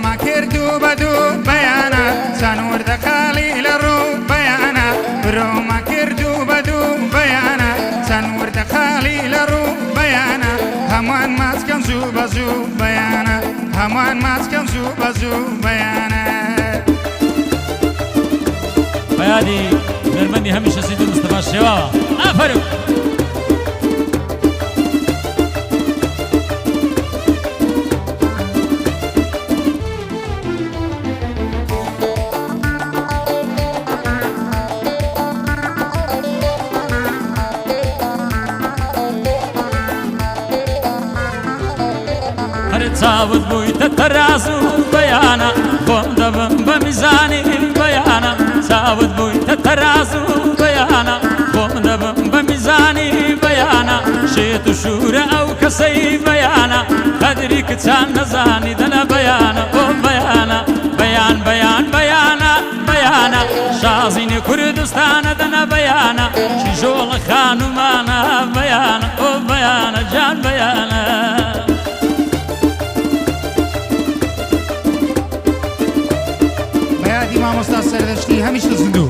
ما كردو بدو بيانا سنور دخالي للرو بيانا روما كردو بدو بيانا سنور دخالي للرو بيانا همان ماسكن زو بزو بيانا همان ماسكن زو بزو بيانا بيادي نرمني هميشه سيدو مصطفى الشوا افرق تاود بويت الترازو بيانا بوم دبم بميزاني بيانا تاود بويت الترازو بيانا بوم دبم بميزاني بيانا شيت شورة أو كسي بيانا قدري كتان نزاني دنا بيانا بوم بيانا بيان بيان بيانا بيانا شازيني كردستان دنا بيانا شجول خانو مانا بيانا بوم بيانا جان بيانا ما مستاذ سردشتي هميش لزندو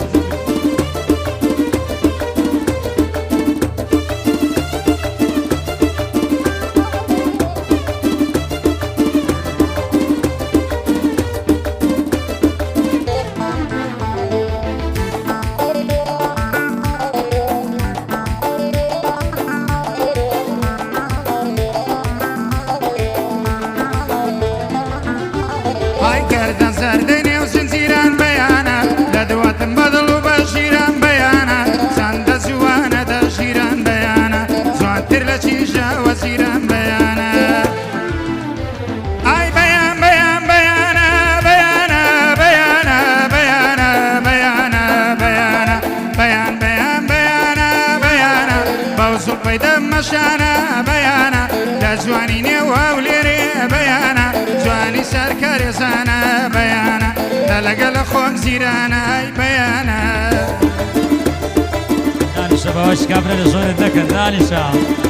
هاي كردن سردني وزنزيران بيانا لدوات بدل وبشيران بيانا سند زوانا دشيران بيانا زوان ترلشيشا وزيران بيانا اي بيان بيان بيانا بيانا بيانا بيانا بيانا بيانا بيان بيان بيانا بيانا بوصل بيدا مشانا بيانا لزواني نواوليري بيانا زواني سركاري زانا بيانا لقل خوم زيرانا اي بيانا داني شباوش كابرا لزور الذكر داني شاب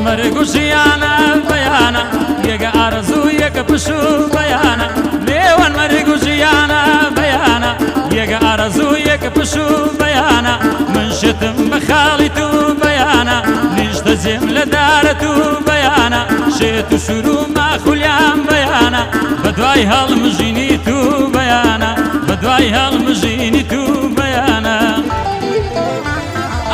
مرقوشيانا بيانا يقى أرزو يقى بشو بيانا ليوان مرقوشيانا بيانا يقى أرزو يقى بشو بيانا من شتم بخالتو بيانا نجتزم لدارتو بيانا شيتو شروع ما خليان بيانا بدواي هالمجينيتو بيانا بدواي هالمجينيتو بيانا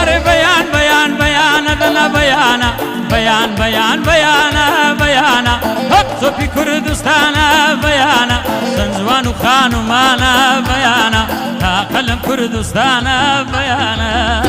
أري بيان بيان بيانا دنا بيانا بيان بيان بيانا بيانا هب صوفي كردستانا بيانا سنزوان وخانو مانا بيانا تا قلم كردستانا بيانا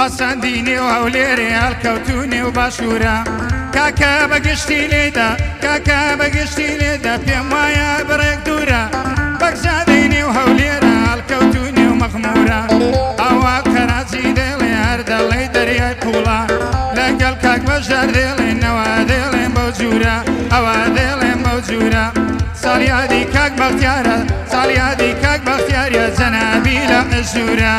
پسندینی و هولێرێ هەڵکەوتونێ و باشوورە کاکە بەگشتی لێدا کاکە بەگشتی لێدا پێم وایە بڕێک دوورە بەگزادینی و هەولێرە هەڵکەوتونێ و مەخمورە ئەوە کەراچی دێڵێ هەر دەڵێ دەریای پوڵە لەگەڵ کاک بەژار دێڵێنەوە دێڵێن بەو جوورە ئەوە دێڵێن بەو جوورە ساڵیادی کاک بەختیارە ساڵیادی کاک بەختیارە جەنابی لە ئەژورە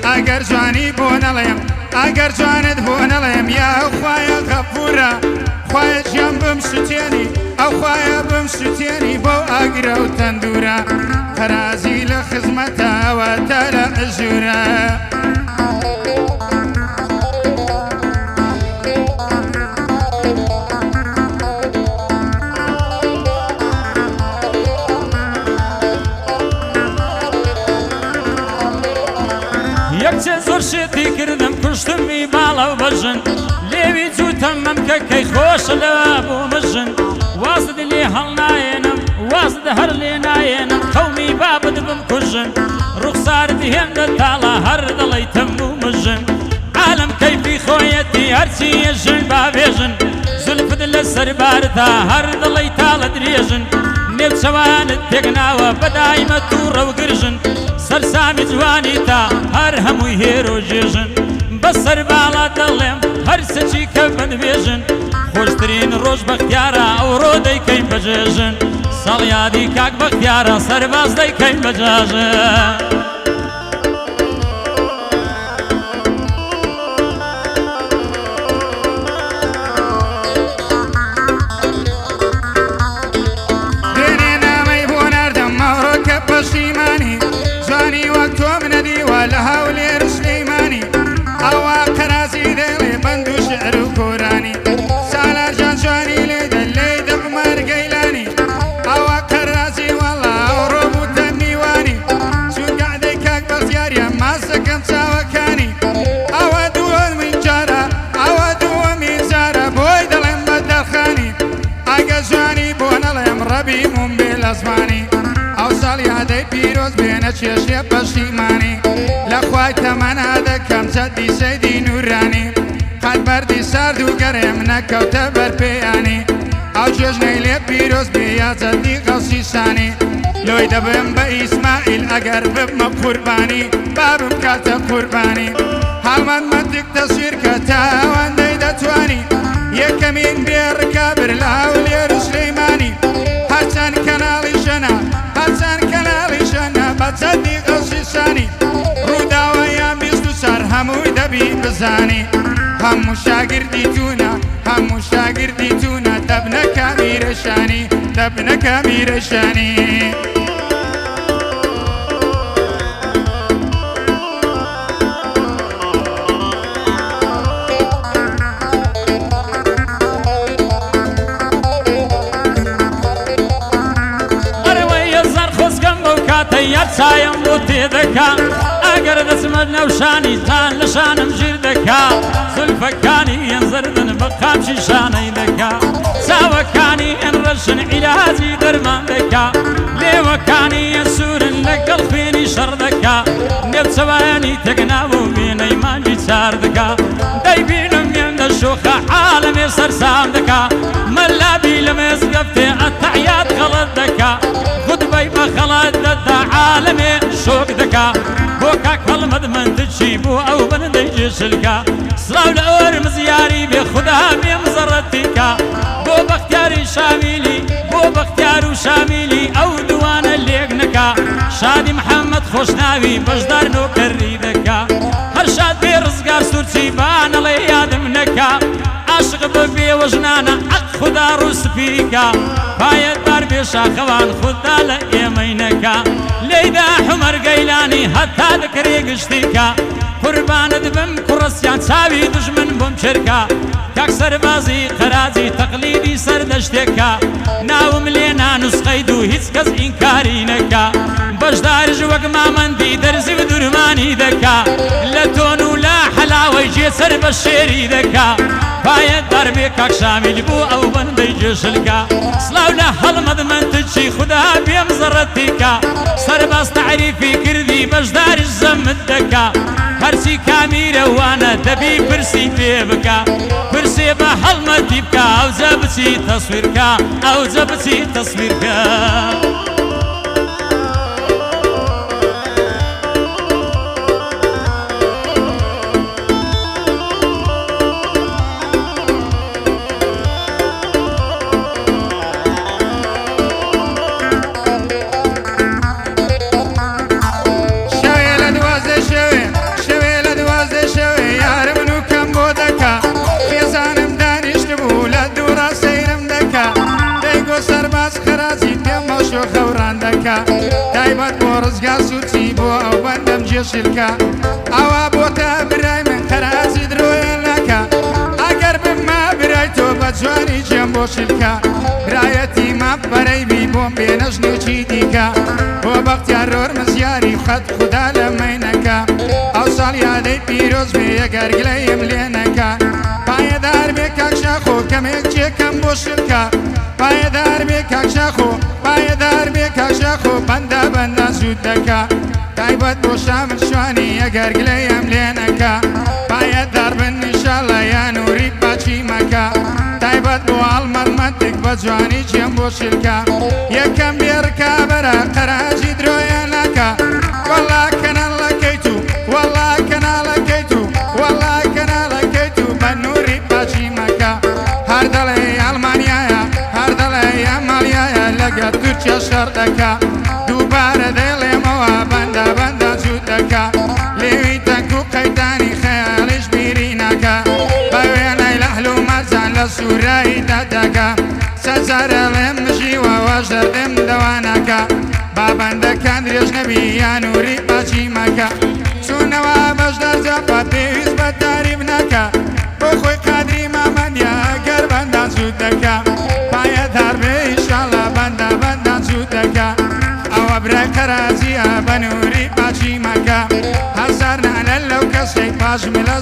ئەگەر جوانی بۆ نەڵێم ئەگەر جوانت بۆ نەڵێم یا ئەو خوایە غەفورە خوایە گیان بم سوتێنی ئەو خوایە بم سوتێنی بۆ ئاگرە و تەندورە تەرازی لە خزمەتە ئەوەتە لە ئەژورە یەکچێ زۆر شێتی کردم کوشتمی باڵە و بەژن لێوی جووتەم مەمکە کەی خۆشە لەوە بۆ مەژن وازد لێ هەڵنایێنم وازد هەر لێ نایێنم قەومی بابد بم کوژن ڕوخسارت هێندە تاڵە هەر دەڵێیتەم و مژن عالم کەیفی خۆیەتی هەرچی ێژن بابێژن زولفت لەسەر بارتا هەر دڵی تاڵە درێژن نێوچەوانت تێکناوە بەدایمە تووڕە و گرژن سەرسامی جوانی تا هەر هەمووی هێرۆ جێژن بەسەر باڵا دەڵێم هەر سەچی کە بەدبێژن خۆشترین ڕۆژ بەختیارە ئەوڕۆ دەیکەین بەجێژن ساڵیادی کاک بەختیارە سەرباز دەیکەین بەجاژن پەشیمانی جوانی وەک تۆم نەدیوە لە هەولێر سلەیمانی ئەوە قەرازی دەڵێ بەند و شعر و کۆرانی سالار جان جوانی لێ دەلێی دەقمەر گەیلانی ئەوە قەرازی وەڵا ئەوڕۆ بووتە میوانی چون گەعدەی کاک بەختیاریە ماسەکەم چاوەکانی ئەوە دووەمین جارە ئەوە دووەمین جارە بۆی دەڵێم بە دەرخانی ئەگە جوانی بۆ نەڵێم ڕەبی موم بێ لە زمانی ئەو ساڵ یادەی پیرۆز بێنە چێشێ پەشیمانی لە خوای تەمەنا دەکەم جەدی سەیدی نورانی قەت بەردی سارد و گەرێم نەکەوتە بەرپێیانی ئەو جێژنەی لێ پیرۆز بێ یا جەدی غەوسی سانی لۆی دەبم بە ئیسمائیل ئەگەر ببمە قوربانی بابم کاتە قوربانی هەڵمەند مەتێک تەسویر کە تا ئەوەندەی دەتوانی یەکەمین بێڕکابر لە هەولێر و سلەیمانی هەرچەند کەناڵی شەنە هەرچەند کەناڵی شەنە بە جەدی غەوسی سانی ڕووداوەیان بیست و سەر هەمووی دەبی بزانی هەموو شاگردی تونە هەموو شاگردی تونە دەبنە کامیرەشانی دەبنە کامیرەشانی یاد چایم بۆ تێدەکا ئەگەر دەچمە نەوشانی تان لە شانم ژیر دەکا زولفەکانی ئێن زەردن بە قامشی شانەی دەکا چاوەکانی ئێن ڕەشن عیلاجی دەرمان دەکا لێوەکانی ئێن سوورن لەگەڵ خوێنی شەڕ دەکا نێوچەوانی تێکناوە و وێنەی مانگی چار دەکا دەیبینم ئێندە شۆخە عالەمێ سەرسام دەکا مەلابی لە مێزگەفتێ ئەتەحیات غەڵەت دەکا خودبەی بە خەڵەت دەدا عالەمێ شۆک دەکا بۆ کاک هەڵمەد منتچی بۆ ئەو بەندەی جێشلکا سڵاو لە ئۆرم زیاری بێ خوددا بێ مزەڕەتیکا بۆ بەختیاری شامیلی بۆ بەختیار و شامیلی ئەو دوانە لێک نەکا شادی محەممەد خۆشناوی بەشدار نۆکەڕی دەکا هەر شاد بێ ڕزگار سوورچی بانەڵێ یادم نەکا عاشق بە بێوەژنانە عەق خوددا ڕووسپیریکا پایەتبار بێ شاخەوان خوددا لە ئێمەی نەکا لێیدا حومەر گەیلانی هەتا دەکرێ گشتیکا قوربانت بم کوڕەسیان چاوی دوژمن بۆم چێرکا کاک سەربازی قەراجی تەقلیدی سەردەشتێکا ناوم لێ نانوسخەی دوو هیچ کەس ئینکاری نەکا بەشدارش وەک مامەندی دەرزی و دورمانی دەکا لە تۆن و لە حەلاوەی جێسەر بە شێری دەکا پایەتبار بێ کاک شامیل بوو ئەو بەندەی جێشلکا سڵاو لە هەڵمەد منتچی خوددا بێم زەڕەتیکا سەرباز تەعریفی کردی بەشداریش زەمت دەکا هەرچی کامیرە وانە دەبی پرسی پێ بکە پرسێ بە هەڵمەتی بکە ئەوجە بچی تەسویرکە ئەوجە بچی تەسویرکە شەوێ لە دوای دەکا تایبەت بۆ ڕزگا سوچی بۆ ئەو بەندەم جێشلکە ئەوە بۆتە برای من قەرازی درۆیە نەکە ئەگەر بمە برای تۆ بە جوانی جێم بۆ شلکە برایەتی مەبەرەیبی بۆم بێنەژنێکی دیکە بۆ بەختیار ڕۆر مزیاری خەت خودا لە مەینەکە ئەو ساڵ یادەی پیرۆز بێ یەگەر گلەیم لێ نەکە پایەدار بێ کاکشاخۆ کەمێک جێکەم بۆ شلکە پایەدار بێ کاکشاخۆ پایەدار بێ کاکشاخۆ بەندە بەندە زوود دەکا تایبەت بۆ شامل شوانی ئەگەر گلەیم لێ نەکە پایەدار بن ئینشاڵڵا یا نووری پاچی مەکە تایبەت بۆ هەڵمەڵمەتێک بە جوانی جێم بۆ شلکە یەکەم بێڕکە بەرە قەراجی درۆیە ناکە وەڵا کەناڵەکەی تو وەڵا کەناڵەکەی تو وەڵا کەناڵەکەی تو بە نووری پاچی مەکە هەر دەڵێ ئەڵمانیایە هەر دەڵێ ئەماڵیایە لەگە تورکیا شەڕ دەکا دووبارە دەڵێمەوە بەندە بەندە جوود دەکا لێوی تەنگ و قەیدانی خەیاڵیش بیری ناکە بە وێنەی لەحل و مەرجان لە سوورایی دەدەکا سەجارە لێم مژیوە وەش دەردێم دەوانەکە با بەندەکان درێژ نەبی یا نووری پاچی مەکە چوونەوە بەش دەرجەپە پێویست بە تاریف نەکە بۆ خۆی قادری مامەندیە گەر بەندان زوود دەکا پایەدار بێ ئینشاڵڵا بەندە بەندان زوود دەکا ئەوە برای قەرازیە بە نووری پاچی مەکە هەزار نالە لەو کەسێک پاش ملە